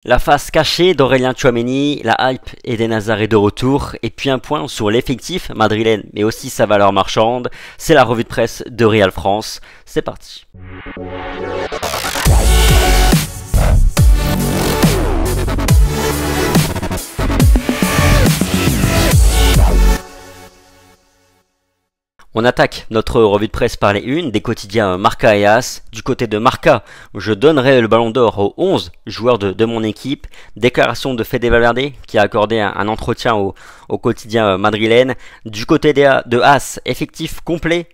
La face cachée d'Aurélien Tchouaméni, la hype Eden Hazard est de retour, et puis un point sur l'effectif madrilène, mais aussi sa valeur marchande, c'est la revue de presse de Real France. C'est parti. On attaque notre revue de presse par les unes des quotidiens Marca et AS. Du côté de Marca, je donnerai le ballon d'or aux 11 joueurs de mon équipe. Déclaration de Fede Valverde qui a accordé un entretien au quotidien madrilène. Du côté de AS, effectif complet.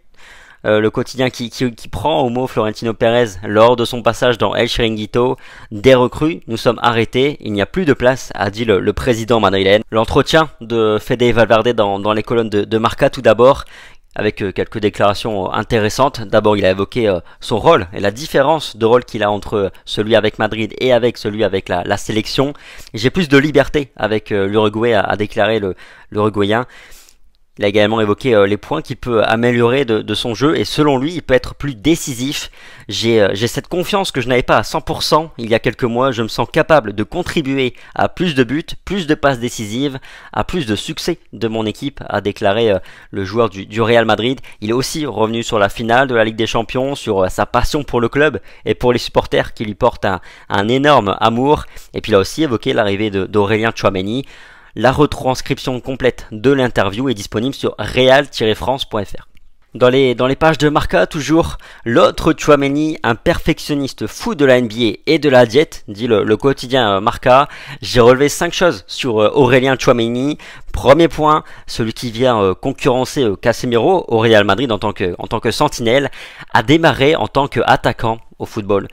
Le quotidien qui prend au mot Florentino Pérez lors de son passage dans El Chiringuito. Des recrues, nous sommes arrêtés, il n'y a plus de place, a dit le président madrilène. L'entretien de Fede Valverde dans les colonnes de Marca tout d'abord, avec quelques déclarations intéressantes. D'abord, il a évoqué son rôle et la différence de rôle qu'il a entre celui avec Madrid et avec celui avec la sélection. J'ai plus de liberté avec l'Uruguay, a déclaré l'Uruguayen. Il a également évoqué les points qu'il peut améliorer de son jeu et selon lui, il peut être plus décisif. J'ai cette confiance que je n'avais pas à 100% il y a quelques mois. Je me sens capable de contribuer à plus de buts, plus de passes décisives, à plus de succès de mon équipe, a déclaré le joueur du Real Madrid. Il est aussi revenu sur la finale de la Ligue des Champions, sur sa passion pour le club et pour les supporters qui lui portent un énorme amour. Et puis il a aussi évoqué l'arrivée d'Aurélien Tchouaméni. La retranscription complète de l'interview est disponible sur real-france.fr. Dans les pages de Marca, toujours, l'autre Tchouaméni, un perfectionniste fou de la NBA et de la diète, dit le quotidien Marca. J'ai relevé 5 choses sur Aurélien Tchouaméni. Premier point, celui qui vient concurrencer Casemiro au Real Madrid en tant que sentinelle, a démarré en tant qu'attaquant au football.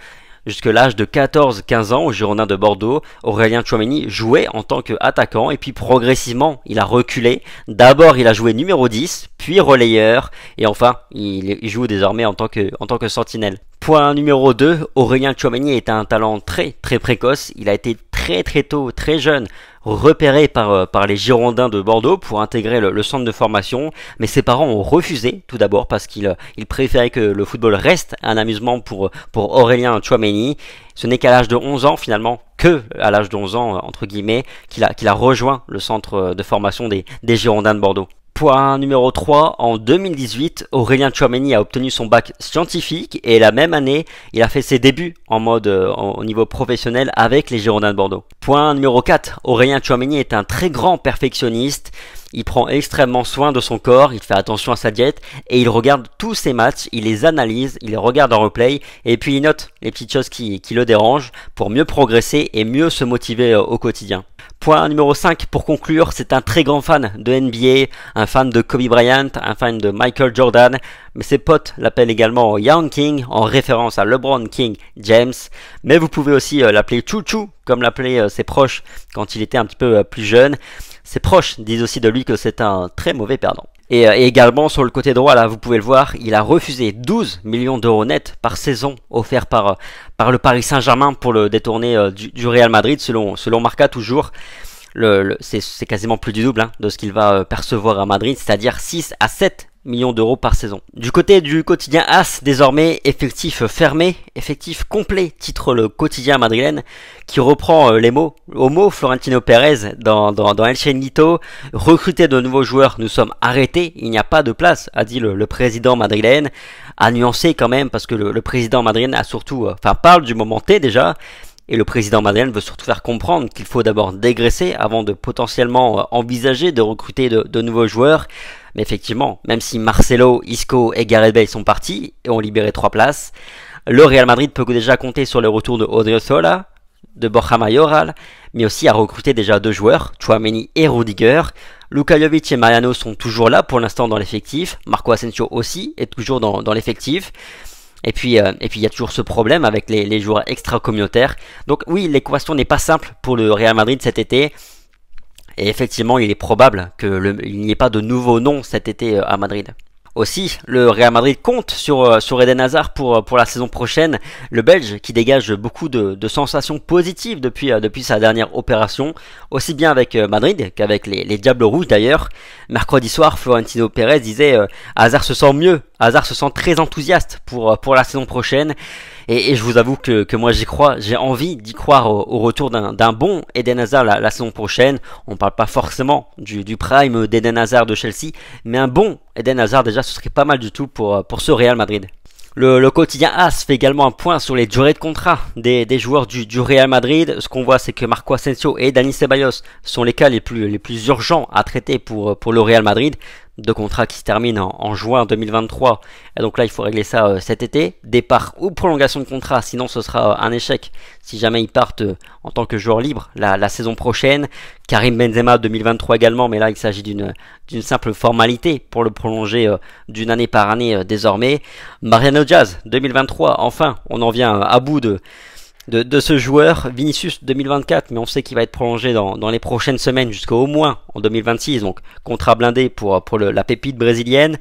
Jusqu'à l'âge de 14-15 ans au Girondins de Bordeaux, Aurélien Tchouaméni jouait en tant qu'attaquant et puis progressivement il a reculé. D'abord il a joué numéro 10, puis relayeur et enfin il joue désormais en tant que sentinelle. Point numéro 2, Aurélien Tchouaméni est un talent très précoce. Il a été très tôt, très jeune, repéré par les Girondins de Bordeaux pour intégrer le centre de formation. Mais ses parents ont refusé, tout d'abord parce qu'ils préféraient que le football reste un amusement pour Aurélien Tchouaméni. Ce n'est qu'à l'âge de 11 ans finalement, à l'âge de 11 ans entre guillemets, qu'il a rejoint le centre de formation des Girondins de Bordeaux. Point numéro 3, en 2018, Aurélien Tchouaméni a obtenu son bac scientifique et la même année, il a fait ses débuts au niveau professionnel avec les Girondins de Bordeaux. Point numéro 4, Aurélien Tchouaméni est un très grand perfectionniste. Il prend extrêmement soin de son corps, il fait attention à sa diète et il regarde tous ses matchs, il les analyse, il les regarde en replay et puis il note les petites choses qui le dérangent pour mieux progresser et mieux se motiver au quotidien. Point numéro 5, pour conclure, c'est un très grand fan de NBA, un fan de Kobe Bryant, un fan de Michael Jordan, mais ses potes l'appellent également Young King, en référence à LeBron King James, mais vous pouvez aussi l'appeler Chouchou, comme l'appelaient ses proches quand il était un petit peu plus jeune. Ses proches disent aussi de lui que c'est un très mauvais perdant. Et également sur le côté droit, là vous pouvez le voir, il a refusé 12 millions d'euros nets par saison offerts par le Paris Saint-Germain pour le détourner du Real Madrid, selon Marca toujours. C'est quasiment plus du double de ce qu'il va percevoir à Madrid, c'est-à-dire 6 à 7 millions d'euros par saison. Du côté du quotidien AS, désormais, effectif fermé, effectif complet, titre le quotidien madrilène, qui reprend les mots, au mot Florentino Pérez dans El Chiringuito. Recruter de nouveaux joueurs, nous sommes arrêtés, il n'y a pas de place, a dit le président madrilène, a nuancé quand même, parce que le président madrilène a surtout, parle du moment T déjà, et le président madrilène veut surtout faire comprendre qu'il faut d'abord dégraisser avant de potentiellement envisager de recruter de nouveaux joueurs. Mais effectivement, même si Marcelo, Isco et Gareth Bale sont partis et ont libéré 3 places, le Real Madrid peut déjà compter sur le retour de Odriozola, de Borja Mayoral, mais aussi à recruter déjà 2 joueurs, Tchouaméni et Rudiger. Luka Jovic et Mariano sont toujours là pour l'instant dans l'effectif, Marco Asensio aussi est toujours dans l'effectif. Et puis il y a toujours ce problème avec les joueurs extra-communautaires. Donc oui, l'équation n'est pas simple pour le Real Madrid cet été. Et effectivement, il est probable qu'il n'y ait pas de nouveaux noms cet été à Madrid. Aussi, le Real Madrid compte sur Eden Hazard pour la saison prochaine. Le Belge qui dégage beaucoup de sensations positives depuis sa dernière opération, aussi bien avec Madrid qu'avec les Diables Rouges d'ailleurs. Mercredi soir, Florentino Pérez disait Hazard se sent mieux, Hazard se sent très enthousiaste pour la saison prochaine. Et je vous avoue que moi j'y crois, j'ai envie d'y croire au retour d'un bon Eden Hazard la saison prochaine. On parle pas forcément du prime d'Eden Hazard de Chelsea, mais un bon Eden Hazard déjà ce serait pas mal du tout pour ce Real Madrid. Le quotidien AS fait également un point sur les durées de contrat des joueurs du Real Madrid. Ce qu'on voit, c'est que Marco Asensio et Dani Ceballos sont les cas les plus urgents à traiter pour le Real Madrid. Deux contrats qui se terminent en juin 2023. Et donc là, il faut régler ça cet été. Départ ou prolongation de contrat, sinon ce sera un échec si jamais ils partent en tant que joueur libre la saison prochaine. Karim Benzema 2023 également, mais là il s'agit d'une simple formalité pour le prolonger d'une année par année désormais. Mariano Diaz 2023, enfin, on en vient à bout de ce joueur. Vinicius 2024, mais on sait qu'il va être prolongé dans les prochaines semaines jusqu'au moins en 2026, donc contrat blindé pour la pépite brésilienne.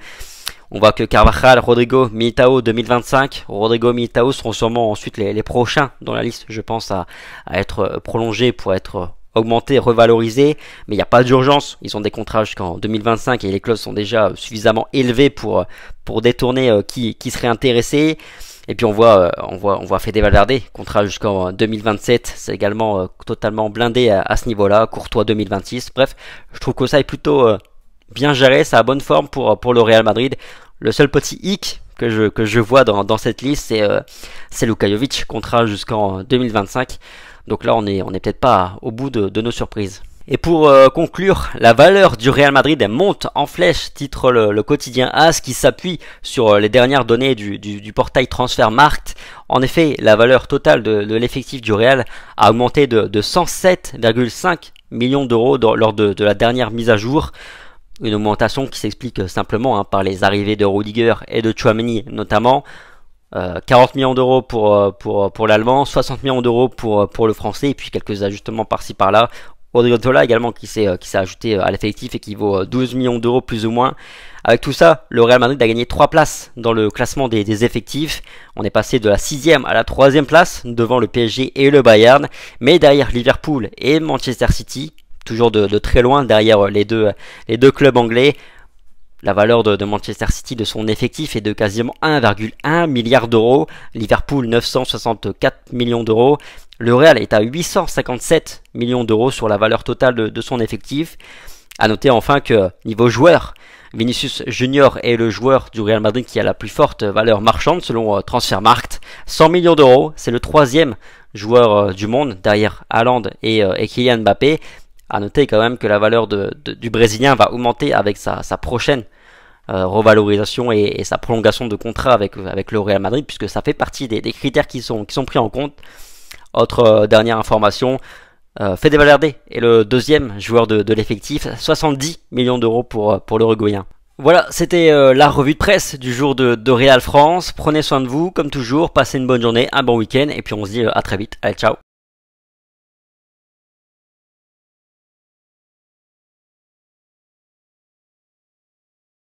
On voit que Carvajal, Rodrigo, Militao 2025. Rodrigo, Militao seront sûrement ensuite les prochains dans la liste, je pense, à être prolongés pour être augmentés, revalorisés. Mais il n'y a pas d'urgence. Ils ont des contrats jusqu'en 2025 et les clauses sont déjà suffisamment élevées pour détourner qui serait intéressé. Et puis on voit Fede Valverde, contrat jusqu'en 2027, c'est également totalement blindé à ce niveau-là. Courtois 2026. Bref, je trouve que ça est plutôt bien géré, ça a bonne forme pour le Real Madrid. Le seul petit hic que je vois dans cette liste, c'est Luka Jovic, contrat jusqu'en 2025. Donc là, on est peut-être pas au bout de nos surprises. Et pour conclure, la valeur du Real Madrid elle monte en flèche, titre le quotidien AS qui s'appuie sur les dernières données du portail Transfermarkt. En effet, la valeur totale de l'effectif du Real a augmenté de 107,5 millions d'euros lors de la dernière mise à jour. Une augmentation qui s'explique simplement par les arrivées de Rudiger et de Tchouaméni notamment. 40 millions d'euros pour l'Allemand, 60 millions d'euros pour le Français, et puis quelques ajustements par-ci par-là. Odriozola également qui s'est ajouté à l'effectif et qui vaut 12 millions d'euros plus ou moins. Avec tout ça, le Real Madrid a gagné 3 places dans le classement des effectifs. On est passé de la 6e à la 3e place devant le PSG et le Bayern. Mais derrière Liverpool et Manchester City, toujours de très loin derrière les deux clubs anglais. La valeur de Manchester City, de son effectif, est de quasiment 1,1 milliard d'euros. Liverpool, 964 millions d'euros. Le Real est à 857 millions d'euros sur la valeur totale de son effectif. A noter enfin que niveau joueur, Vinicius Junior est le joueur du Real Madrid qui a la plus forte valeur marchande selon Transfermarkt. 100 millions d'euros, c'est le 3e joueur du monde derrière Haaland et Kylian Mbappé. A noter quand même que la valeur du Brésilien va augmenter avec sa prochaine revalorisation et sa prolongation de contrat avec le Real Madrid, puisque ça fait partie des critères qui sont pris en compte. Autre dernière information, Fede Valverde est le 2e joueur de l'effectif, 70 millions d'euros pour l'Uruguayen. Voilà, c'était la revue de presse du jour de Real France. Prenez soin de vous, comme toujours, passez une bonne journée, un bon week-end, et puis on se dit à très vite. Allez, ciao!